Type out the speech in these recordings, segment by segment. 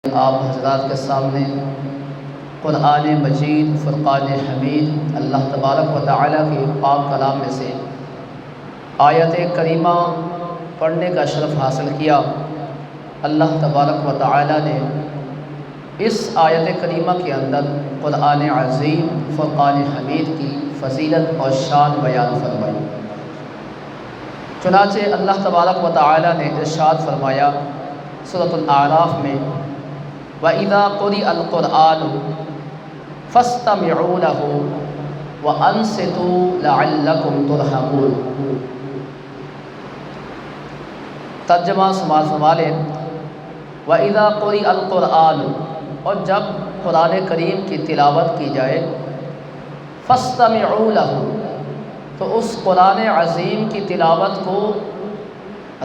آپ حضرات کے سامنے قرآن مجید فرقان حمید اللہ تبارک و تعالیٰ کے پاک کلام میں سے آیت کریمہ پڑھنے کا شرف حاصل کیا۔ اللہ تبارک و تعالیٰ نے اس آیت کریمہ کے اندر قرآن عظیم فرقان حمید کی فضیلت اور شان بیان فرمائی۔ چنانچہ اللہ تبارک و تعالیٰ نے ارشاد فرمایا سورۃ الاعراف میں، وَإِذَا قُرِئَ الْقُرْآنُ فَاسْتَمِعُوا لَهُ وَأَنصِتُوا لَعَلَّكُمْ تُرْحَمُونَ۔ ترجمہ سماعت فرما لیں۔ وَإِذَا قُرِئَ الْقُرْآنُ، اور جب قرآن کریم کی تلاوت کی جائے، فَاسْتَمِعُوا لَهُ، تو اس قرآن عظیم کی تلاوت کو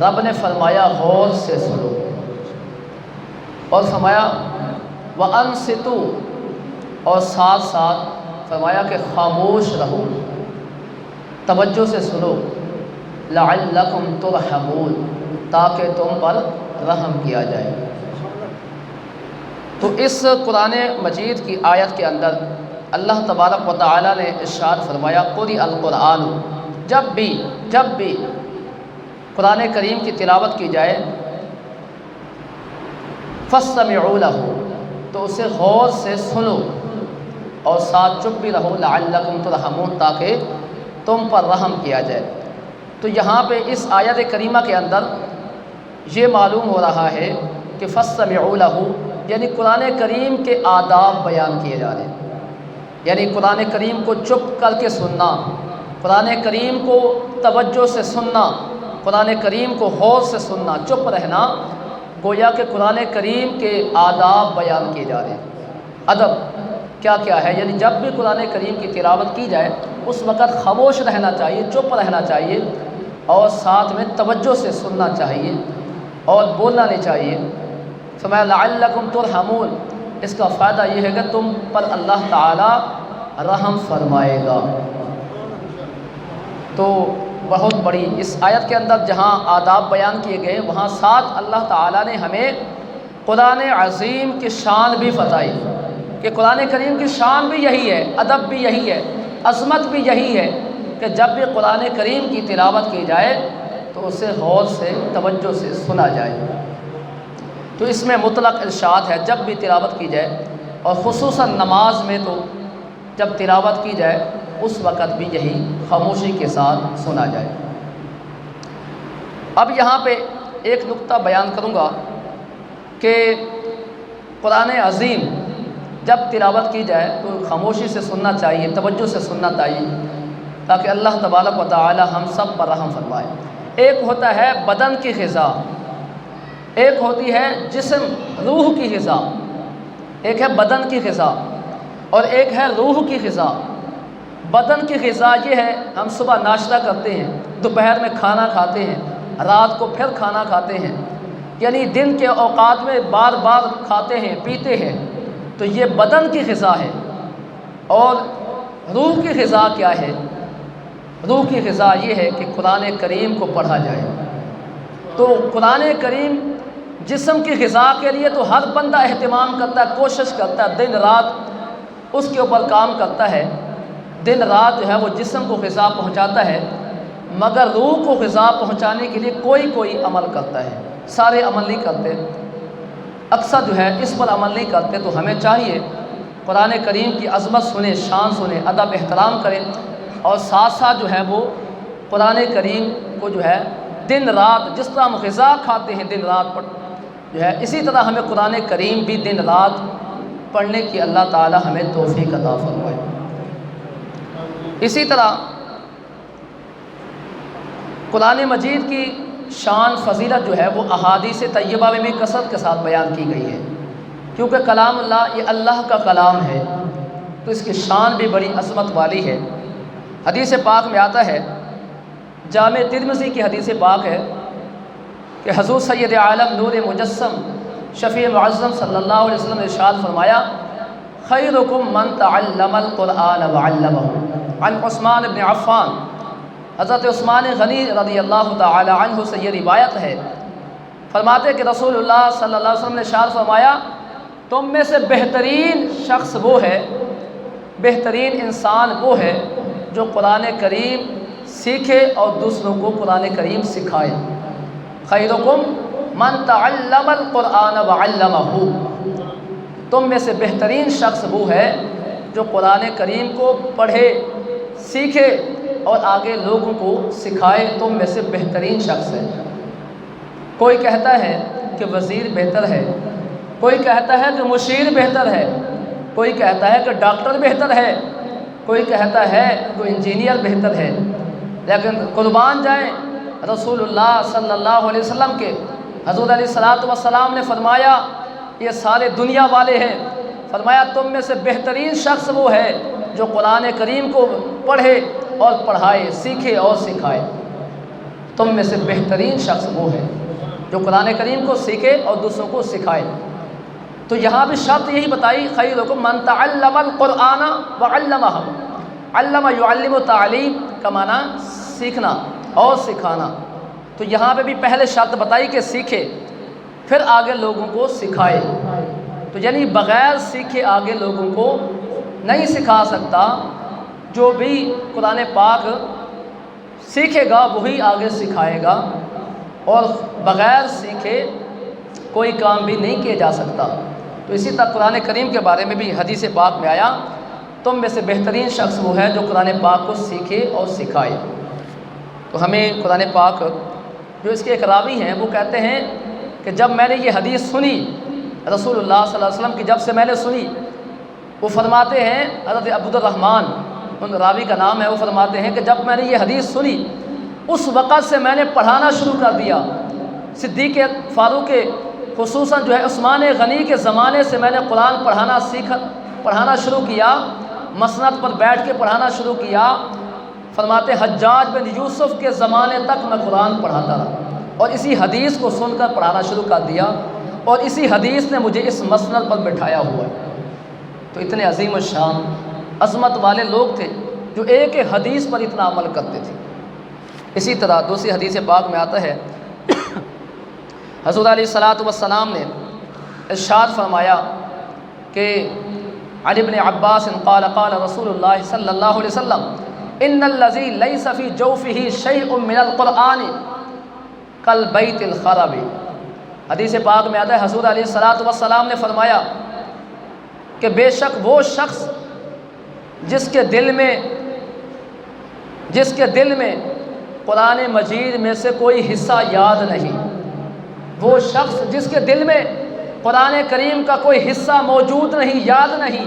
رب نے فرمایا غور سے سنو، اور فرمایا وَأَنصِتُوا، اور ساتھ ساتھ فرمایا کہ خاموش رہو، توجہ سے سنو، لَعَلَّكُمْ تُرْحَمُونَ، تاکہ تم پر رحم کیا جائے۔ تو اس قرآن مجید کی آیت کے اندر اللہ تبارک و تعالیٰ نے ارشاد فرمایا قُرِئَ الْقُرْآنُ، جب بھی قرآن کریم کی تلاوت کی جائے، فَاسْتَمِعُوا لَهُ، تو اسے غور سے سنو اور ساتھ چپ بھی رہو، لَعَلَّكُمْ تُرْحَمُونَ، تاکہ تم پر رحم کیا جائے۔ تو یہاں پہ اس آیت کریمہ کے اندر یہ معلوم ہو رہا ہے کہ فَاسْتَمِعُوا لَهُ یعنی قرآن کریم کے آداب بیان کیے جا رہے ہیں، یعنی قرآن کریم کو چپ کر کے سننا، قرآن کریم کو توجہ سے سننا، قرآن کریم کو غور سے سننا، چپ رہنا، گویا کہ قرآن کریم کے آداب بیان کیے جا رہے ہیں۔ ادب کیا کیا ہے، یعنی جب بھی قرآن کریم کی تلاوت کی جائے اس وقت خاموش رہنا چاہیے، چپ رہنا چاہیے، اور ساتھ میں توجہ سے سننا چاہیے اور بولنا نہیں چاہیے۔ فرمایا لعلکم ترحمون، اس کا فائدہ یہ ہے کہ تم پر اللہ تعالی رحم فرمائے گا۔ تو بہت بڑی اس آیت کے اندر جہاں آداب بیان کیے گئے، وہاں ساتھ اللہ تعالیٰ نے ہمیں قرآن عظیم کی شان بھی بتائی کہ قرآن کریم کی شان بھی یہی ہے، ادب بھی یہی ہے، عظمت بھی یہی ہے کہ جب بھی قرآن کریم کی تلاوت کی جائے تو اسے غور سے توجہ سے سنا جائے۔ تو اس میں مطلق ارشاد ہے جب بھی تلاوت کی جائے، اور خصوصاً نماز میں تو جب تلاوت کی جائے اس وقت بھی یہی خاموشی کے ساتھ سنا جائے۔ اب یہاں پہ ایک نقطہ بیان کروں گا کہ قرآن عظیم جب تلاوت کی جائے تو خاموشی سے سننا چاہیے، توجہ سے سننا چاہیے، تاکہ اللہ تبارک و تعالی ہم سب پر رحم فرمائے۔ ایک ہوتا ہے بدن کی غذا، ایک ہوتی ہے جسم روح کی غذا، ایک ہے بدن کی غذا اور ایک ہے روح کی غذا۔ بدن کی غذا یہ ہے ہم صبح ناشتہ کرتے ہیں، دوپہر میں کھانا کھاتے ہیں، رات کو پھر کھانا کھاتے ہیں، یعنی دن کے اوقات میں بار بار کھاتے ہیں پیتے ہیں، تو یہ بدن کی غذا ہے۔ اور روح کی غذا کیا ہے؟ روح کی غذا یہ ہے کہ قرآن کریم کو پڑھا جائے۔ تو قرآن کریم جسم کی غذا کے لیے تو ہر بندہ اہتمام کرتا ہے، کوشش کرتا ہے، دن رات اس کے اوپر کام کرتا ہے، دن رات جو ہے وہ جسم کو غذا پہنچاتا ہے، مگر روح کو غذا پہنچانے کے لیے کوئی عمل کرتا ہے، سارے عمل نہیں کرتے، اکثر جو ہے اس پر عمل نہیں کرتے۔ تو ہمیں چاہیے قرآن کریم کی عظمت سنیں، شان سنیں، ادب احترام کریں، اور ساتھ ساتھ جو ہے وہ قرآن کریم کو جو ہے دن رات، جس طرح ہم غذا کھاتے ہیں دن رات پر جو ہے، اسی طرح ہمیں قرآن کریم بھی دن رات پڑھنے کی اللہ تعالی ہمیں توفیق عطا فرمائے۔ اسی طرح قرآن مجید کی شان فضیلت جو ہے وہ احادیث طیبہ میں بھی کثرت کے ساتھ بیان کی گئی ہے، کیونکہ کلام اللہ یہ اللہ کا کلام ہے، تو اس کی شان بھی بڑی عظمت والی ہے۔ حدیث پاک میں آتا ہے، جامع ترمذی کی حدیث پاک ہے کہ حضور سید عالم نور مجسم شفیع معظم صلی اللہ علیہ وسلم نے ارشاد فرمایا، خیرکم من تعلم القرآن وعلمہ۔ عن عثمان بن عفان، حضرت عثمان غنی رضی اللہ تعالی عنہ سے یہ روایت ہے، فرماتے کہ رسول اللہ صلی اللہ علیہ وسلم نے ارشاد فرمایا تم میں سے بہترین شخص وہ ہے، بہترین انسان وہ ہے جو قرآن کریم سیکھے اور دوسروں کو قرآن کریم سکھائے۔ خیرکم من تعلم القرآن وعلمہ، تم میں سے بہترین شخص وہ ہے جو قرآن کریم کو پڑھے، سیکھے اور آگے لوگوں کو سکھائے، تم میں سے بہترین شخص ہے۔ کوئی کہتا ہے کہ وزیر بہتر ہے، کوئی کہتا ہے کہ مشیر بہتر ہے، کوئی کہتا ہے کہ ڈاکٹر بہتر ہے، کوئی کہتا ہے کہ انجینئر بہتر ہے، لیکن قربان جائیں رسول اللہ صلی اللہ علیہ وسلم کے، حضور علیہ الصلوۃ والسلام نے فرمایا یہ سارے دنیا والے ہیں، فرمایا تم میں سے بہترین شخص وہ ہے جو قرآن کریم کو پڑھے اور پڑھائے، سیکھے اور سکھائے۔ تم میں سے بہترین شخص وہ ہے جو قرآن کریم کو سیکھے اور دوسروں کو سکھائے۔ تو یہاں بھی شرط یہی بتائی، خیرکم من تعلم القرآن وعلمہ، علم یعلم تعلیم کا معنی سیکھنا اور سکھانا۔ تو یہاں پہ بھی پہلے شرط بتائی کہ سیکھے، پھر آگے لوگوں کو سکھائے۔ تو یعنی بغیر سیکھے آگے لوگوں کو نہیں سکھا سکتا، جو بھی قرآن پاک سیکھے گا وہی آگے سکھائے گا، اور بغیر سیکھے کوئی کام بھی نہیں کیا جا سکتا۔ تو اسی طرح قرآن کریم کے بارے میں بھی حدیث پاک میں آیا، تم میں سے بہترین شخص وہ ہے جو قرآن پاک کو سیکھے اور سکھائے۔ تو ہمیں قرآن پاک جو اس کے ایک راوی ہیں وہ کہتے ہیں کہ جب میں نے یہ حدیث سنی رسول اللہ صلی اللہ علیہ وسلم کی، جب سے میں نے سنی، وہ فرماتے ہیں حضرت عبد الرحمن ان راوی کا نام ہے، وہ فرماتے ہیں کہ جب میں نے یہ حدیث سنی اس وقت سے میں نے پڑھانا شروع کر دیا۔ صدیق فاروق خصوصاً جو ہے عثمان غنی کے زمانے سے میں نے قرآن پڑھانا شروع کیا، مسند پر بیٹھ کے پڑھانا شروع کیا۔ فرماتے حجاج بن یوسف کے زمانے تک میں قرآن پڑھاتا رہا اور اسی حدیث کو سن کر پڑھانا شروع کر دیا، اور اسی حدیث نے مجھے اس مسند پر بٹھایا ہوا ہے۔ تو اتنے عظیم الشان عظمت والے لوگ تھے جو ایک حدیث پر اتنا عمل کرتے تھے۔ اسی طرح دوسری حدیث پاک میں آتا ہے، حضور علیہ الصلوۃ والسلام نے ارشاد فرمایا کہ عن ابن عباس قال قال رسول اللہ صلی اللہ علیہ وسلم ان الذی لیس فی جوفہ شیء من القرآن کالبیت الخرب۔ حدیث پاک میں آتا ہے حضور علیہ الصلوۃ والسلام نے فرمایا کہ بے شک وہ شخص جس کے دل میں قرآن مجید میں سے کوئی حصہ یاد نہیں، وہ شخص جس کے دل میں قرآن کریم کا کوئی حصہ موجود نہیں، یاد نہیں،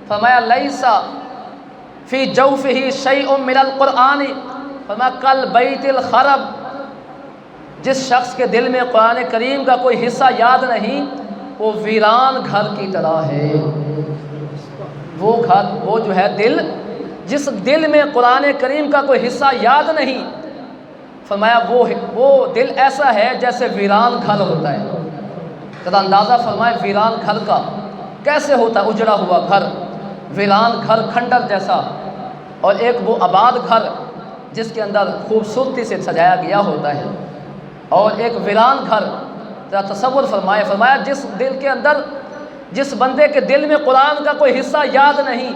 فرمایا لیس فی جوفہ شیء من القرآن، فرمایا کالبیت الخرب، جس شخص کے دل میں قرآن کریم کا کوئی حصہ یاد نہیں وہ ویران گھر کی طرح ہے۔ وہ جو ہے دل، جس دل میں قرآن کریم کا کوئی حصہ یاد نہیں، فرمایا وہ دل ایسا ہے جیسے ویران گھر ہوتا ہے۔ ذرا اندازہ فرمائے ویران گھر کا کیسے ہوتا ہے، اجڑا ہوا گھر، ویران گھر کھنڈر جیسا، اور ایک وہ آباد گھر جس کے اندر خوبصورتی سے سجایا گیا ہوتا ہے، اور ایک ویران گھر۔ ذرا تصور فرمائے، فرمایا جس دل کے اندر، جس بندے کے دل میں قرآن کا کوئی حصہ یاد نہیں،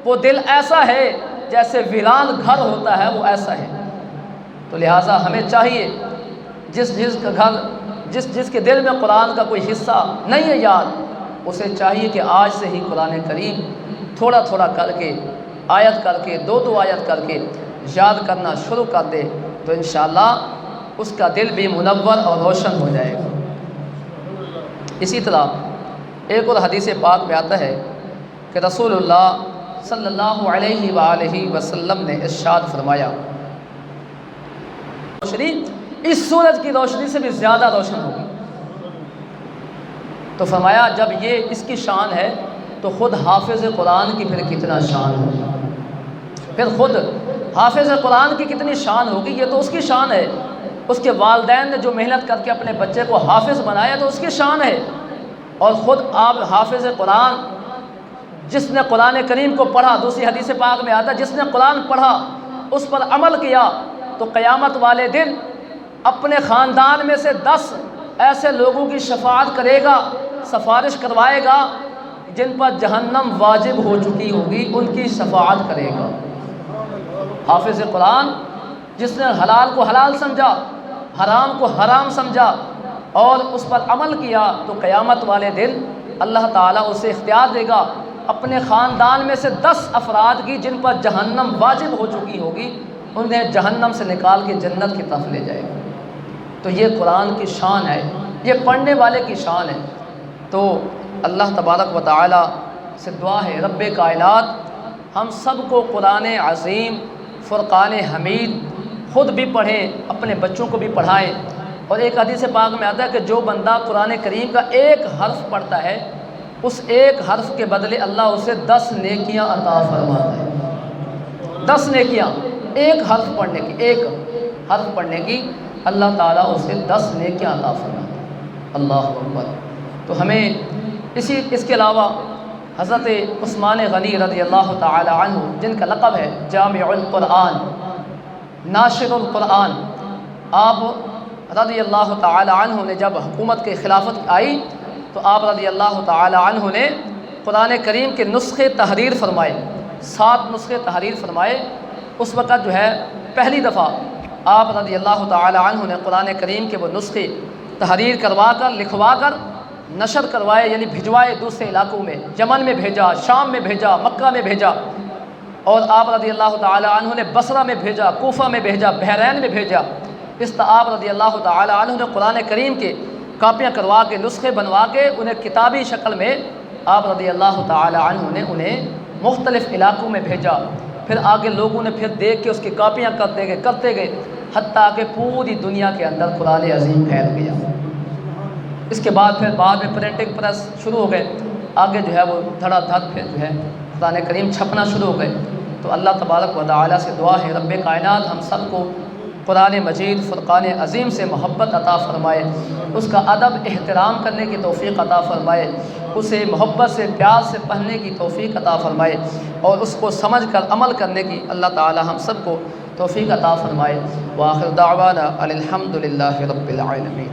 وہ دل ایسا ہے جیسے ویران گھر ہوتا ہے، وہ ایسا ہے۔ تو لہٰذا ہمیں چاہیے جس کے دل میں قرآن کا کوئی حصہ نہیں ہے یاد، اسے چاہیے کہ آج سے ہی قرآن کریم تھوڑا تھوڑا کر کے، آیت کر کے، دو آیت کر کے یاد کرنا شروع کر دے، تو انشاءاللہ اس کا دل بھی منور اور روشن ہو جائے گا۔ اسی طرح ایک اور حدیث پاک میں آتا ہے کہ رسول اللہ صلی اللہ علیہ وآلہ وسلم نے ارشاد فرمایا، روشنی اس سورج کی روشنی سے بھی زیادہ روشن ہوگی۔ تو فرمایا جب یہ اس کی شان ہے تو خود حافظ قرآن کی پھر کتنا شان ہوگی، پھر خود حافظ قرآن کی کتنی شان ہوگی۔ یہ تو اس کی شان ہے، اس کے والدین نے جو محنت کر کے اپنے بچے کو حافظ بنایا تو اس کی شان ہے، اور خود آپ حافظ قرآن جس نے قرآن کریم کو پڑھا، دوسری حدیث پاک میں آتا ہے جس نے قرآن پڑھا اس پر عمل کیا تو قیامت والے دن اپنے خاندان میں سے 10 ایسے لوگوں کی شفاعت کرے گا سفارش کروائے گا جن پر جہنم واجب ہو چکی ہوگی، ان کی شفاعت کرے گا۔ حافظ قرآن جس نے حلال کو حلال سمجھا، حرام کو حرام سمجھا اور اس پر عمل کیا، تو قیامت والے دن اللہ تعالیٰ اسے اختیار دے گا اپنے خاندان میں سے 10 افراد کی جن پر جہنم واجب ہو چکی ہوگی، انہیں جہنم سے نکال کے جنت کی طرف لے جائے گا۔ تو یہ قرآن کی شان ہے، یہ پڑھنے والے کی شان ہے۔ تو اللہ تبارک و تعالیٰ سے دعا ہے رب کائنات ہم سب کو قرآن عظیم، فرقان حمید خود بھی پڑھیں، اپنے بچوں کو بھی پڑھائیں۔ اور ایک حدیث پاک میں آتا ہے کہ جو بندہ قرآن کریم کا ایک حرف پڑھتا ہے، اس ایک حرف کے بدلے اللہ اسے 10 نیکیاں عطا فرماتا ہے۔ 10 نیکیاں ایک حرف پڑھنے کی، ایک حرف پڑھنے کی اللہ تعالیٰ اسے 10 نیکیاں عطا فرماتا ہے۔ اللہ اکبر۔ تو ہمیں اس کے علاوہ حضرت عثمان غنی رضی اللہ تعالی عنہ جن کا لقب ہے جامع القرآن، ناشر القرآن، آپ رضی اللہ تعالی عنہ نے جب حکومت کی خلافت آئی تو آپ رضی اللہ تعالی عنہ نے قرآن کریم کے نسخے تحریر فرمائے، 7 نسخے تحریر فرمائے۔ اس وقت جو ہے پہلی دفعہ آپ رضی اللہ تعالی عنہ نے قرآن کریم کے وہ نسخے تحریر کروا کر، لکھوا کر نشر کروائے، یعنی بھجوائے دوسرے علاقوں میں، یمن میں بھیجا، شام میں بھیجا، مکہ میں بھیجا، اور آپ رضی اللہ تعالی عنہ نے بصرہ میں بھیجا، کوفہ میں بھیجا، بحرین میں بھیجا۔ اس طرح آپ رضی اللہ تعالی عنہ نے قرآن کریم کے کاپیاں کروا کے، نسخے بنوا کے انہیں کتابی شکل میں آپ رضی اللہ تعالی عنہ نے انہیں مختلف علاقوں میں بھیجا۔ پھر آگے لوگوں نے پھر دیکھ کے اس کی کاپیاں کرتے گئے حتیٰ کہ پوری دنیا کے اندر قرآن عظیم پھیل گیا۔ اس کے بعد میں پرنٹنگ پریس شروع ہو گئے، آگے جو ہے وہ دھڑا دھڑ پھر جو ہے قرآن کریم چھپنا شروع ہو گئے۔ تو اللہ تبارک و تعالیٰ سے دعا ہے رب کائنات ہم سب کو قرآن مجید فرقان عظیم سے محبت عطا فرمائے، اس کا ادب احترام کرنے کی توفیق عطا فرمائے، اسے محبت سے پیار سے پڑھنے کی توفیق عطا فرمائے، اور اس کو سمجھ کر عمل کرنے کی اللہ تعالیٰ ہم سب کو توفیق عطا فرمائے۔ وآخر دعوانا الحمد للہ رب العالمین۔